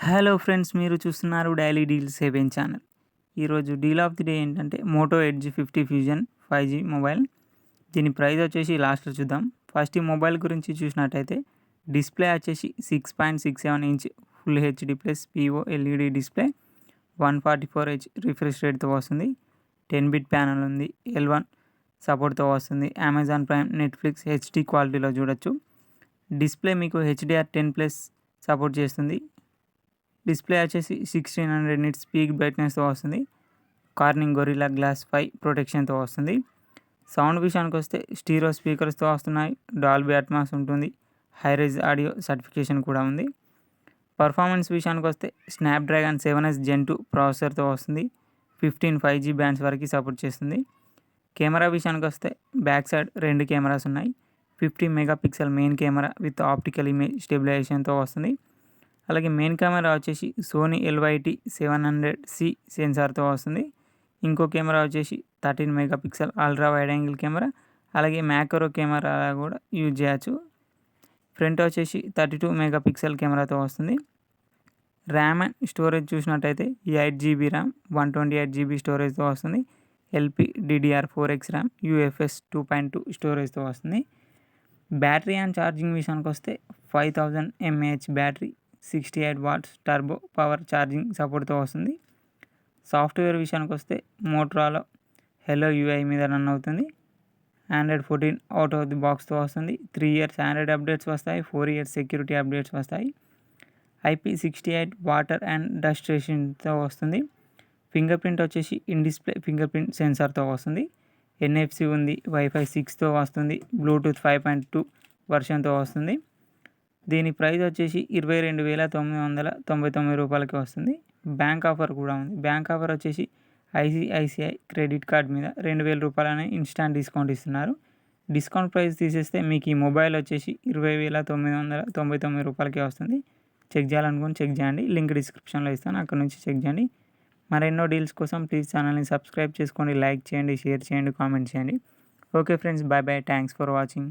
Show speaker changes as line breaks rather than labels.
Hello friends, మీరు చూస్తున్నారు daily deal 7 channel. ఈరోజు డీల్ ఆఫ్ ది డే ఏంటంటే Moto Edge 50 fusion 5G mobile. దీని ప్రైస్ వచ్చేసి లాస్ట్లో చూద్దాం. ఫస్ట్ ఈ మొబైల్ గురించి చూసినట్టయితే డిస్ప్లే వచ్చేసి 6.67 inch full HD plus PO LED display, 144Hz refresh రేట్తో వస్తుంది. 10 బిట్ ప్యానల్ ఉంది. L1 సపోర్ట్తో వస్తుంది. అమెజాన్ ప్రైమ్, నెట్ఫ్లిక్స్ హెచ్డి క్వాలిటీలో చూడొచ్చు. డిస్ప్లే మీకు HDR10+ సపోర్ట్ చేస్తుంది. డిస్ప్లే వచ్చేసి 1600 నిట్స్ పీక్ బ్రైట్నెస్తో వస్తుంది. కార్నింగ్ గొరిల్లా గ్లాస్ 5 ప్రొటెక్షన్తో వస్తుంది. సౌండ్ విషయానికి వస్తే స్టీరియో స్పీకర్స్తో వస్తున్నాయి. డాల్బీ అట్మాస్ ఉంటుంది. హైరైజ్ ఆడియో సర్టిఫికేషన్ కూడా ఉంది. పర్ఫార్మెన్స్ విషయానికి వస్తే స్నాప్డ్రాగన్ 7S Gen 2 ప్రాసెసర్తో వస్తుంది. 15 5G బ్యాండ్స్ వరకు సపోర్ట్ చేస్తుంది. కెమెరా విషయానికి వస్తే బ్యాక్ సైడ్ 2 కెమెరాస్ ఉన్నాయి. 50 megapixel main camera with optical image స్టెబిలైజేషన్తో వస్తుంది. అలాగే మెయిన్ కెమెరా వచ్చేసి సోనీ LYT700C సెన్సార్తో వస్తుంది. ఇంకో కెమెరా వచ్చేసి 13 megapixel ultra wide angle camera, అలాగే మ్యాక్రో కెమెరా కూడా యూజ్ చేయొచ్చు. ఫ్రంట్ వచ్చేసి 32 మెగాపిక్సెల్ కెమెరాతో వస్తుంది. ర్యామ్ అండ్ స్టోరేజ్ చూసినట్టయితే 8GB ర్యామ్, 128GB స్టోరేజ్తో వస్తుంది. LPDDR4X ర్యామ్, UFS 2.2 స్టోరేజ్తో వస్తుంది. బ్యాటరీ అండ్ ఛార్జింగ్ విషయానికి వస్తే 5000 mAh battery, 68 watts turbo power charging సపోర్ట్తో వస్తుంది. సాఫ్ట్వేర్ విషయానికి వస్తే మోటరోలా హెలో UI మీద రన్ అవుతుంది. Android 14 అవుట్ ఆఫ్ ది బాక్స్తో వస్తుంది. 3 years Android అప్డేట్స్ వస్తాయి. 4 years సెక్యూరిటీ అప్డేట్స్ వస్తాయి. IP68 వాటర్ అండ్ డస్ట్ రెసిస్టెంట్తో వస్తుంది. ఫింగర్ ప్రింట్ వచ్చేసి ఇన్ డిస్ప్లే ఫింగర్ ప్రింట్ సెన్సార్తో వస్తుంది. NFC ఉంది. Wi-Fi 6తో వస్తుంది. బ్లూటూత్ 5.2 వర్షన్తో వస్తుంది. దీని ప్రైస్ వచ్చేసి 22,999 రూపాయలకి వస్తుంది. బ్యాంక్ ఆఫర్ కూడా ఉంది. బ్యాంక్ ఆఫర్ వచ్చేసి ICICI క్రెడిట్ కార్డ్ మీద 2000 రూపాయలని ఇన్స్టాంట్ డిస్కౌంట్ ఇస్తున్నారు. డిస్కౌంట్ ప్రైస్ తీసేస్తే మీకు ఈ మొబైల్ వచ్చేసి 20,999 రూపాయలకే వస్తుంది. చెక్ చేయాలనుకుని చెక్ చేయండి. లింక్ డిస్క్రిప్షన్లో ఇస్తాను, అక్కడ నుంచి చెక్ చేయండి. మరెన్నో డీల్స్ కోసం ప్లీజ్ ఛానల్ని సబ్స్క్రైబ్ చేసుకోండి, లైక్ చేయండి, షేర్ చేయండి, కామెంట్ చేయండి. Okay friends, bye bye. Thanks for watching.